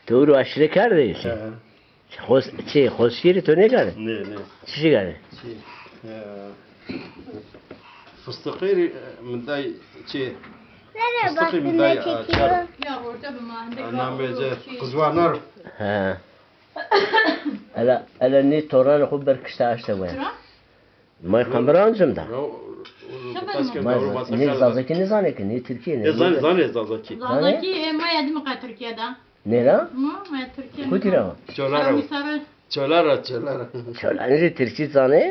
تو رو اشره کرده چی خوشگیری تو نگره نه چی گره فستقيري من داي چي Nereye فستقي من baktın داي ne çekiyor? çar Ya orada bir mahallede نام بيجي قزوانر ها الا ني توران خو بركشتا اشتا وين Sıra? ما يقمرانجم ده ما ني زازكي نزانك ني تركيا زاني زاني زازaki Zazaki maya değil mi kay Türkiye'de? نيرا Maya Türkiye'de. كوتيرا çolara Sarımsağı. çolara çolara شو انجي تركي زاني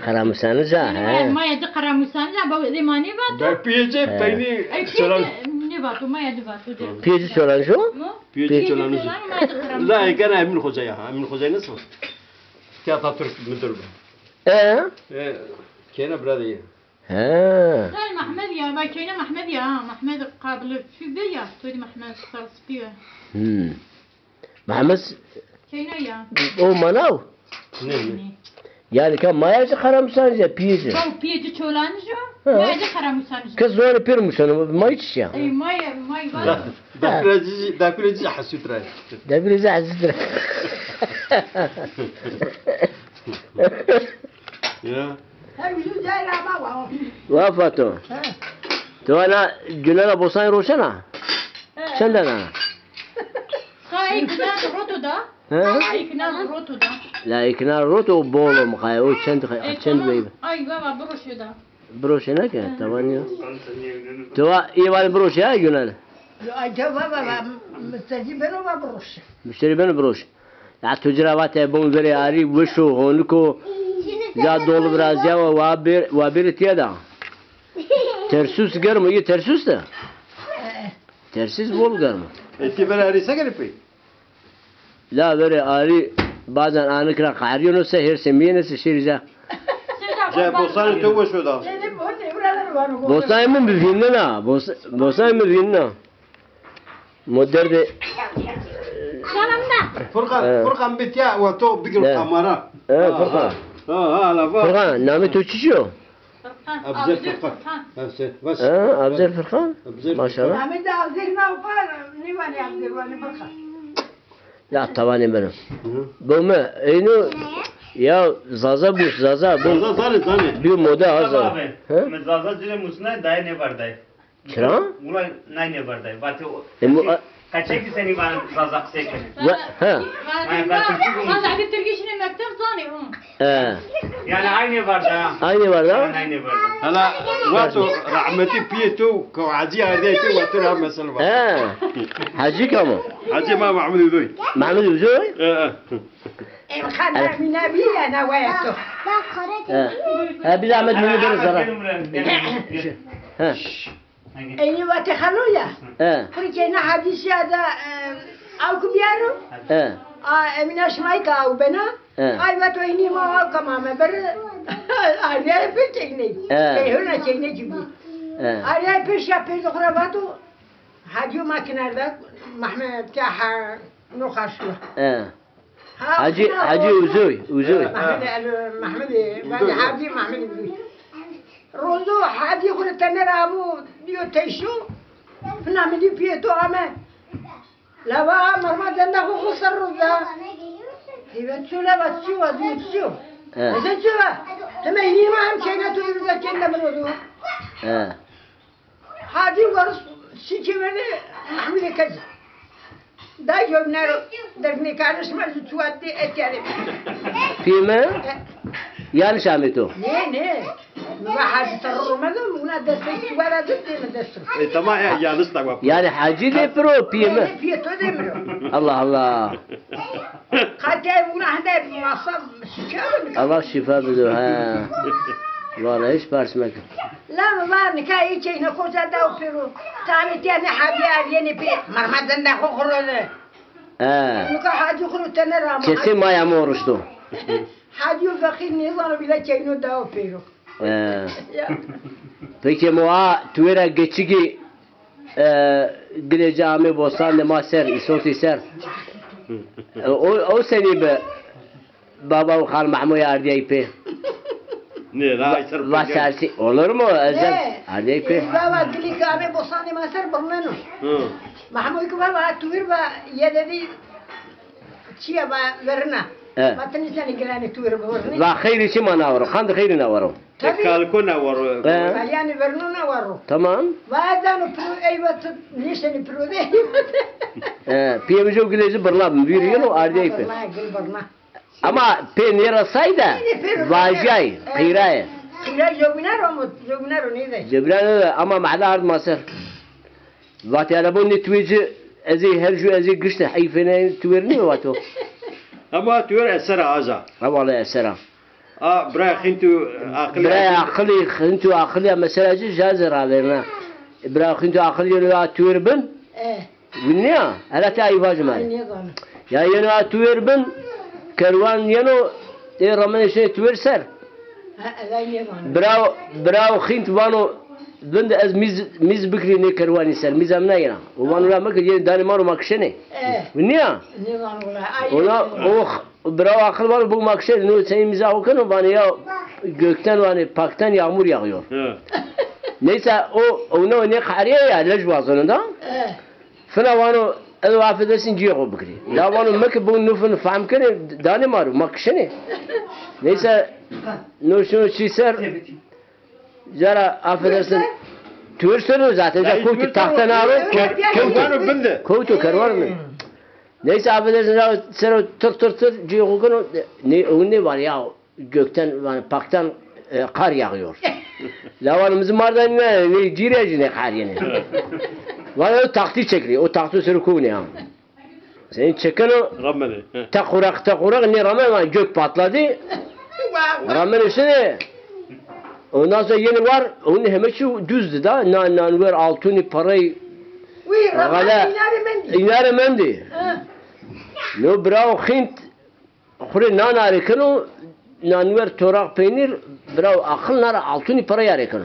خرامسانه جا ها Maya de karamusan ya bu limani var. da piyece peyni Ay çolar ne var? Maya de var. بيجي شولان شو piyece çolanı Maya de karamusan. لا كان Emin Hoca'ya Emin Hoca nasıl ki Atatürk müdür ايه كان برادي ها لا محمد يا ما كاينه محمد يا محمد قابل في بيا تودي محمد صرص بيا محمد كاينه يا او مناو ne يعني كان ما يجي خرامسانه بيجي Çok piyeci çoğlanıcı. Ha. Maya de karamusanıcı. كزوار بيرمشون ما يتشيا Ay maya var. da kuleci hasütre ده بيرجع عزيز ya وافاتو تو انا جنانا بوسان روشنا شندنا Kay kınar rotoda. ها Kay kınar rotoda. لا يكنا روتو بولو مخايو تشند تشند بيب Ay baba broşuda. بروش هناك تمانية تو ايوان بروش يا جنال Acaba baba müsteciben o babruş. مشتري بين بروش يا تجربات بون زري اري وشو هونكو يا دول برازيا وابير تيدا ترسوس گرم ये ترسوس ده ترسوس بول گرم eti ben arisa gelip لا بري اري bazen anıkra قاريونو سهر سمينه شيرجا ya bosan to şu da Dedim o devralar var. بوساي من بفيننا بوساي من بفيننا مدر de Furkan bitya ve to bigir Ne? kamera Furkan ha la var Furkan namı Türkçe Abzer Furkan Abzer bas Abzer Furkan Abzer maşallah Ahmet de azirna var. Ne var ya azirna bakar. ya tavani benim bu mu eynu ya zaza bu zaza bu zani bir moda hazır Zaza zile musna day ne var day. Kira? Ulan nay ne var day. Batı kaçak seni bana zaza kısayken. ha Kazak Türkçe'nin mektep zanı. Yani aynı var da. aynı var da Aynı var da. hala wato rahmeti piyeto ko aji ardayto wato ra mesela hacı kamu Hacı ma Mahmud Udoy Mahmud Uzoy Emkan Nabi ya navayato. Bak kare ha bir Ahmet bunu bir zara ha Eni ve tekhaluya. ha Porque na hadisi ya da au kubiyaru. ha Emine Şmayka au bena. Ay ve to ini ma au kamame ber. Arya pe çekne. Huna çekne gibi. Arya pe şapir dokravatu. Hacı makinerde Mahmud Kaha nukaşlı. Hacı Uzoy Mahmud ben Hacı Mahmud Uzoy. Rozo Hacı kuretene ramu diyor teşu. Namidi piyeto ame. Lava marmadan da kusar roza. Evet şöyle basıyor diyor. Sen şöyle. Hemen yine hem şeyine tuyurda kendime rozo. Hacı var sikimeni Mahmud Kazi. Da yönler derni karışmaz tuvatte ekerim. Pime yanlış Ahmet o Ne? Vahat tarrumadım buna destek tuvala dedim destek. tamam yanlış da var yani hacı de pro pime Piyeto demiyor. Allah Allah Kaçay buna hadi masam sikemem. Allah şifa bilir ha vallahi hiç parsmak La var nikah içine koca da operu. Tani tane hadi yeni pi marmadan da kokurulu. Nikah hadi kuru tane rama. kesin mayamı oruçtu Hadi fakir nizanı bile çeyno da operu. peki mua tuera geçigi gile cami bosan de maser isoti ser o seni be baba Khan Mahmud Ardiye pe Ne la Aysar Vasarsi olur mu Ezel? Ne? Hadi ki. Baba dili kame bosani masar burnano. Hı. Mahmud ki baba tuir ba ye dedi çiye ba verna. Evet. Matni seni gelani tuir ba verni. Va khayri için mana var. Kan khayri var. Tabii. Kalkona var. Yani vernuna varu. Tamam. Bazen pro eyvat nişeni pro de. Piyemci gülezi bırlam veriyor o ardiye pe. Vallahi gül barna. Ama pe nera sayda vajay qiraya. Kira jogunar o neydi? Cebran ama mahla ard masır. Vati arabun nitwici ezi herju ezi gıştı hayfene tuverni mi vato? Ama tüver eser aza. Ha vallahi esera. Bırak hintu akıl. Bra akli khintu akli mesela jazira verna. Bra khintu akli ya tuverbin. Winniya ala ta ivajma. Niye ganu? Ya yana tuverbin kervan yano e ramane şey tuverser. Niye ganu? براو خينت وانو دند از میز بکری نه کروانی سر میزم نه اینا و وانو لا مکه یه دانی مارو ماکشنه ونیا Niye ganu ona o براو akıl var bu makşer no sen miza okunu bana ya gökten vani paktan yağmur yağıyor. Neyse onu ne kariye ya lejvazında fena vano el affedersin ciğo bikri. La vano mek bu nufun fahm kene dani maru makşene. Neyse no şunu çiser Zara affedersin. Türsünüz zaten. Ya koytu tahtan ağrı. Kervanı bindi. Koytu kervan mı? Neyse affedersin. Sen tır ciğokunu ne var ya gökten yani paktan kar yağıyor. Lavanımızın mardan ne cireci ne kar yani. Var o takti çekiliyor. O taktı sürü kovun ya. Senin çeken o Ramene. takurak ne rağmen gök patladı. Rağmen üstüne ondan sonra yeni var, onun hemen şu düzdü da, nan ver altını parayı, gala inare mendi. No bravo hint, kure nan arekano, nan ver torak peynir, bravo akıl nara altını parayı arekano.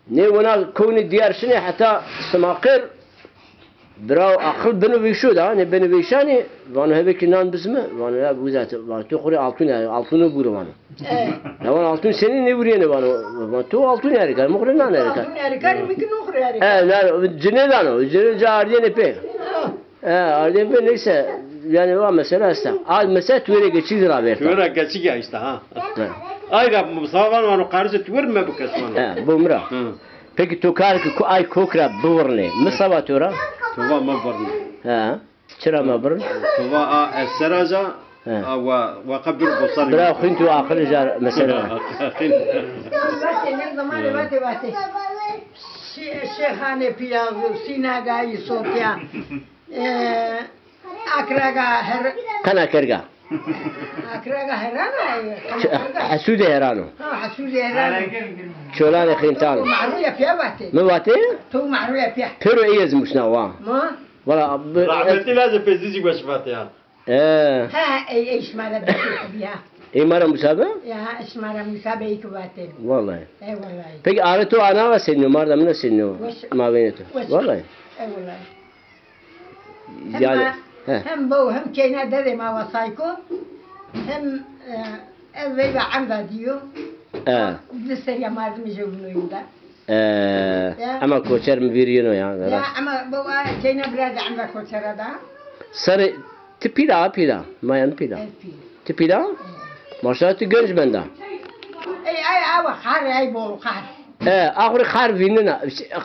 Ne ona koni diğersine hatta samakir, bravo akıl beni vişu da, ne beni vişani, vanu hebeki nan bizme, vanu ya bu zaten, vanu tu kure altını buru vanu. Ya vanu altın senin ne vuruyor ne vanu, tu altın yarikar, mukre nan yarikar. Altın yarikar, mümkün okur yarikar. Cinedan o, cineca ardiyen epe. Ardiyen epe neyse, yani var mesela işte, mesela tüvere geçilir haber. Tüvere geçik ya işte ha. Ayga musavan vanu karşı tüver mi bu kesmanı? Bu mra. Peki tokar ki ay kokra buvurne, misava tura? Tuva mabarne. Ha, çıra mabır. Tuva eser aza. Ve kabir bosar. Bra xintu akıl jar mesela. Ne zamanı vate. Şeyhane piyazı, sinagayı sotya. Akraga her. Kana kerga. Akraga herana. Hasude herano. Hasude herana. Çolane xintano. Mahruya piya vate. Ne vate? Tu mahruya piya. Pero iyaz musnawa. Ma? Valla. Rahmetli lazım pezici başvat ya. Ha işmara biya. Mara musabe? Ya işmara musabe ikvate. Vallahi. Vallahi. Peki arıtu ana var senin marda mı senin mavenetu? Vallahi. Vallahi. Yani hem bu hem keyne dedi ma vasayko hem evve amda diyor. Bizler ya malzeme jovnuyunda. Ama koçer mi veriyor ya? Ya ama bu keyne biraz amda koçerada. Sarı tipila. Mayan pila. Tipila? Maşallah genç bende. Ay xar bol xar. آخر خار ویننا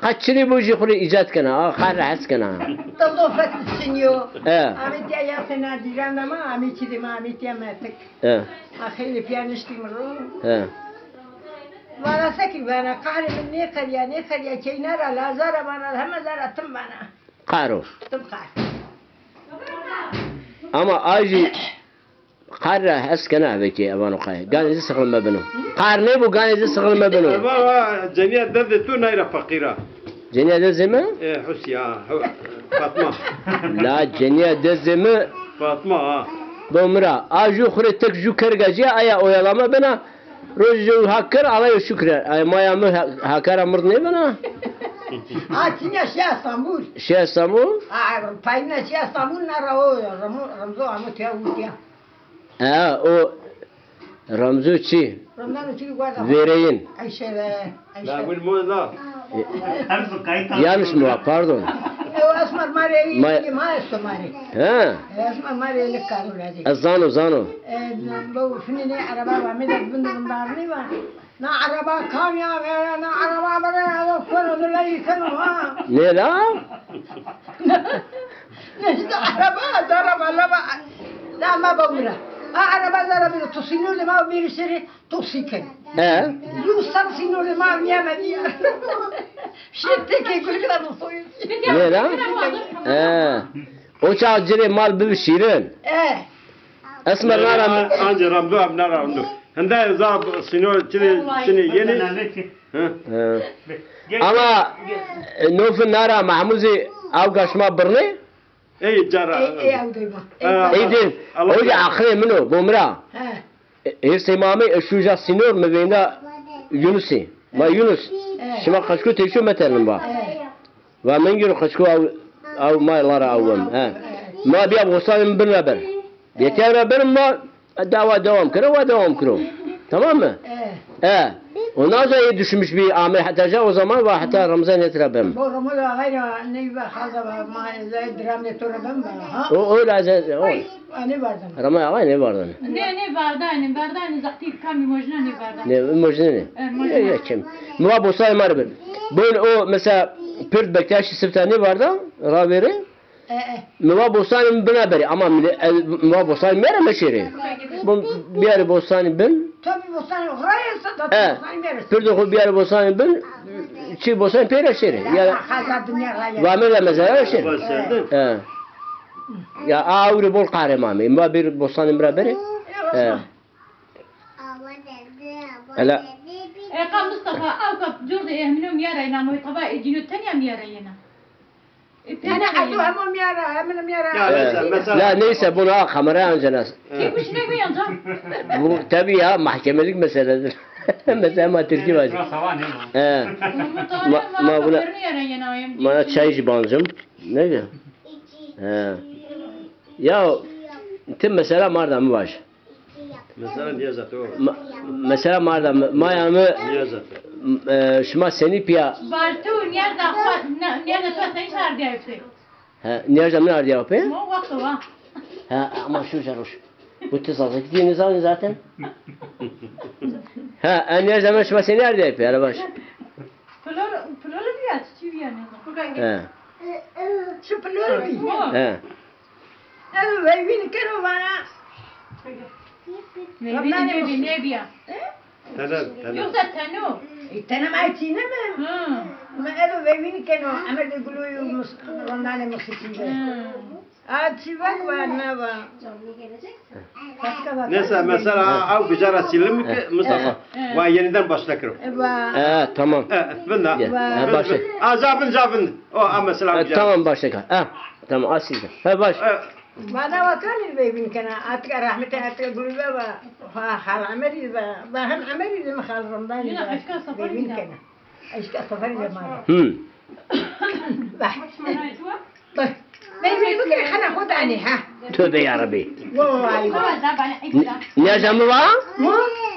قچری بوجی خوری ایجاد کنه خار حس کنه تضافت السنيو عملت يا سنة ديرانا ما عملت دي ما عملت يا ماتك أخيلي بيانشتي مرو وانا سكي وانا قاري من نيقر يا كينارا لا زارا بانا هم زارا تم بانا قارو تم قار أما آجي قار حس کنه بکی اوانو قای گانیزی سخل مبنو قار نیبو گانیزی سخل مبنو جنیا درد تو نایرا فقیرا جنیا دزمه حسيا فاطمه لا جنیا دزمه فاطمه بمرا آجو خوري تك جو كرجاجي ايا اويلama بنا روجو هاكر على شكر اي ما يام هاكر امر ne bana تينا شيا اسطنبول شيا اسطنبول باينا شيا اسطنبول نراو رمزو عمو تيا o Ramzu çi Ramdan uçuyor guarda. Vereyin. Ayşe. لا وين مو لا Hepsi kayıt Yanlış mı var? Pardon. Asmar Mari'yi ma esto Mari. Ha. Asmar Mari'yi ne karı verdi. Zano zano. Bu şimdi ne araba var, millet bundan ne var? Na araba kamya ver, na araba bana konu da yıkanı ha. Ne la? Ne işte araba. La ma bavura. Araba zarabı tusinur ma bir seri tusiken. He. Yusar sinur ma yemedi ya. Şitte ki kullar soyun. Ne la? He. O çağcırı mal bir şirin. Esmer naram. انجا رمضو ابن رمضو هندا زاب سنور تني يني ها He. Ama nofun nara mahmuzi av kaşma birni. اي جرا Eydin. O ya ahire mino bomra. His imamı eşuja sinor mevena Yunus'i. Ma Yunus. Şima kaçku teşu metelin ba. Ve men yürü kaçku av ma lara avım. Ha. Ma biya bosanın bir haber. Yeter benim ma devam kırı. Tamam mı? Ondan sonra düşünmüş bir amel hatta o zaman ve hatta Ramazan yetirabem. Bu Ramazan gayrı ne var haza ma dram ne torabem ha. O lazım. Ne vardı? Ramazan ne vardı? Ne bardani zakti kami mojna ne bardani. Ne mojne ne? Ya kim? Muha bosay marber. Böyle o mesela Pürt Bektaşi Sıftani vardı. Raveri. Muha bosay beraber ama muha bosay mere meşeri. Bu bir yer bosay ben. Tabii bosay gayet da bosay verir. Pürt o bir yer bosay ben. Çi bosay pere şeri. Ya haza dünya gayet. vamela mesela şeri. Ya avru bol kahramanı. Muha bir bosay beraber. Ela. Kam Mustafa avkap jurda ehminum yarayna muhtaba ejinu tanya yarayna. Yani adu hamam yara, hemen yara. La neyse buna kamera ancanas. Kimmiş ne beyancan? Bu tabii ya mahkemelik meseledir. Mesela ma Türkiye var. Burası hava ne bu? Ma buna bana çaycı bancım. Ne diyor? Ya tim mesela marda mı var? مثلا نيازات Mesela marda mı? Mayamı نيازات şuma seni piya. Bartu nerede tuatsa iş ardı yaptı. Nerede mi ardı yapıyor? Mo vakti var. Ama şu caroş. Bu tezazı gittiğiniz zaman zaten. Nerede mi şuma seni ardı yapıyor arabaş? Pulolu bir yat çivi yani. Şu pulur mu? Evet, veyvin kero bana. Ne biya? Yoksa tenu. Tena mai tina me. Ma ero veyvin keno, amer de guluyu rondane musikide. Çivak var ne var? neyse mesela av gücara silim ki Mustafa ve yeniden başlatıyorum. Tamam. Bunda. Başla. Zabın. O mesela gücara. Tamam başla. Tamam asilde. Baş. Bana bakan veyvin kena, atka rahmete atka guluyu va hal ameri va hem ameri de mahal rondane. Yine aşka safari veyvin de. kena. Aşka safari de mara. Bak. Veyvin kena khana khud ani ha. Tövbe yarabbi. Vallahi. Nerede mi var?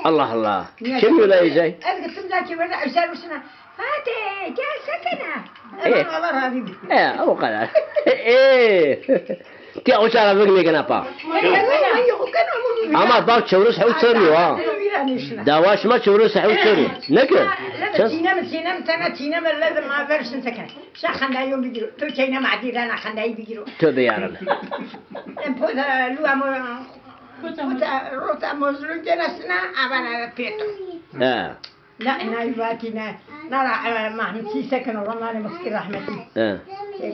Allah Allah. Kim yollayacak? Gittim zaki böyle aşağı uçuna. Hadi gel sakına. Allah razı olsun. O kadar. Ki o çarabı ne kenapa? Ama bak çevre sahibi söylüyor ha. Davaşma çevre sahibi söylüyor. Ne ki? Sinem sana lazım ma versin sakın. Şahanda yol bigiru. Tu çeyne madira na xandayı bigiru. Tövbe yarabbi. Poda lu amor. Rota mozlu genasına abana peto. لا أنا يباتينا نرى محمد سيسكن والله أنا مسكين رحمتي.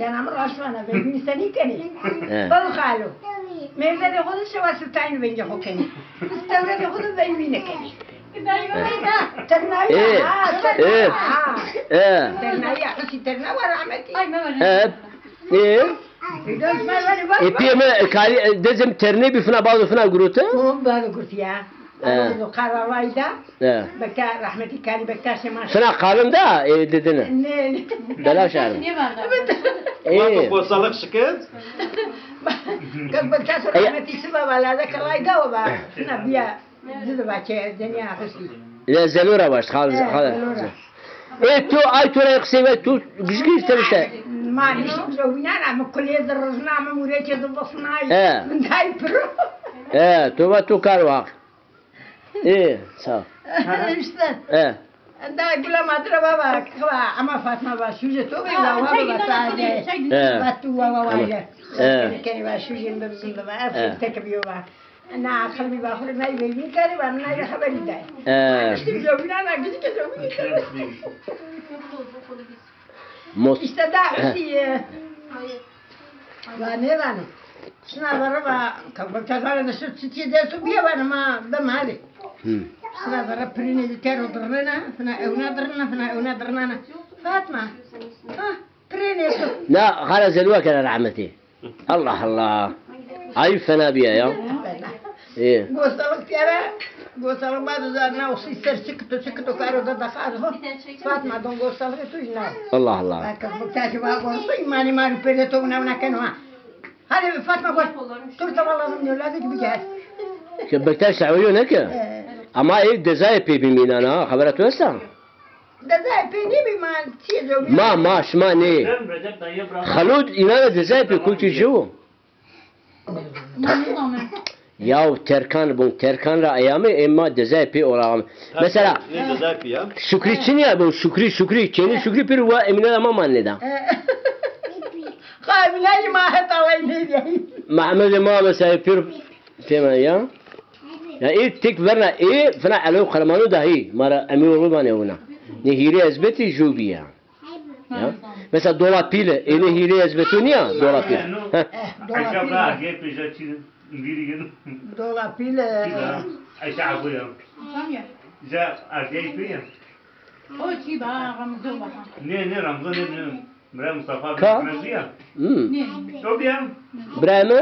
أنا مرة أشوفنا بيبي سني كني. بلخالو. ما إذا يأخذ شو سبتين بيني حكني. استورد يأخذ بيبي نكني. ترناي. ترناي حسي ترنا ورحمتي. Epiyeme kali dezem terni bir fına bazı fına grutu. Bazı grutu ya. قرار وايدا بكا رحمتي كاني بكا شما شنا قالم da dedine. Belaş yani. Ne var da? Vakıf bozalık şikayet. Bak bكا رحمتي سبب على ذاك الرايدا وبا شنا بيا زد بچه دنیا خستی لا زلورة باش خالص خالص ايه تو اي تو رايق سيبه تو قشقيش ترشته ما نشوف زوجنا عم كلية درجنا عم مريتش ضفناي من هاي برو ايه تو كارو هاك ايه صح işte ايه da gula madra baba kva ama Fatma ba şuje to be la wa ba taje batu wa wa ya kene ba şuje ndırında ba afır tekbiyo ba ana qalbi ba khul may be ni kare ba na ya habari da işte zovina na gidi ke zovina mos işte da va ne va şuna var ba kabaktalar da şu çiçeği de su bir var ama da mali شنا ضرب بريني كانوا ضرنا فنا اونا درنا فاطمه بريني لا خلاص زلوك انا رحمتي الله اي فنا بيها يا ايه قوصلك يا قوصلك بعد زارنا وصي سر سكتو كارو ده دخاله فاطمه دون قوصلك توجنا الله لكن بكتاشي بقى قوصي ماني ماري بيرتو ونا كانوا هذه فاطمه قلت ترى والله من اولادك بجهاز بكتاش عيون هيك اما ايه دزاي بي بمين انا خبرت وسا دزاي بي ني بما تيزو ما شما ني خلود انا دزاي بي كل شيء جو ياو تركان را ايامي اما دزاي بي اورام مثلا Ne güzel ya. شكري çini bu şükri kendi şükri bir ve emine ama manleda قابلای ما هتا وای محمد ما مثلا bir فيما يا يعني ايه تك برنا ايه فنا علو خرمانو ده هي مرة امي وربانه هنا نهيري ازبتي جوبيا مثلا دولا بيله ايه نهيري ازبتونيا دولا بيله Aşağı ağa pejati indiri gel. دولا پیله Aşağı koyalım. Ja ağa piya. O çi ba ramzo ba. Ne Ramazan ne Mira Mustafa Ka? Mezia. Ne? Tobiam. برامه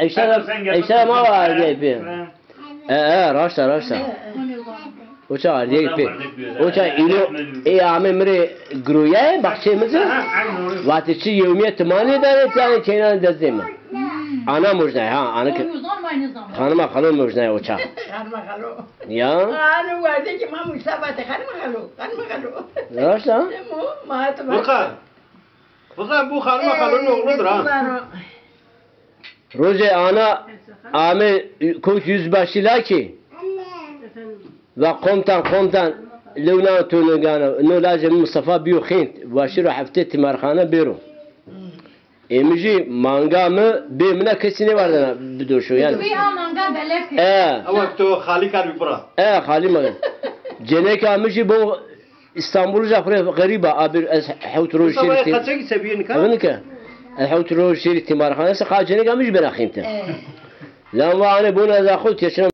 ايشا ما var gibi راشتا وچا دیگه پی وچا اینو ای امری گرویه بخشی مزه وقتی چی یومیه تمانی داره تیانی چینان دزدیم ana مجنه ها ana که خانم خالو مجنه وچا خانم خالو یا آنو وادی که ما مسابقه خانم خالو راشتا ما تو Bakın bu hanıma kalın oğludur ha. روزه آنا آمه کوک yüzbaşıyla ki ve komutan لونا تونگانا انه لازم مصطفى بيو خينت واشيرو حفته تمارخانه بيرو امجي مانگا mı bimine kesini vardı بدوشو yani Bir manga belek. Ama to hali kar bir bura. خالی مگه جنك امجي بو اسطنبول جافر غريبه ابي حوت روشي Sabah kaça seviyen ka? ابنك الحوت روشي تمارخانه سقا جنك امجي بنا خينته لا وانا بونا ذا خلت يشرب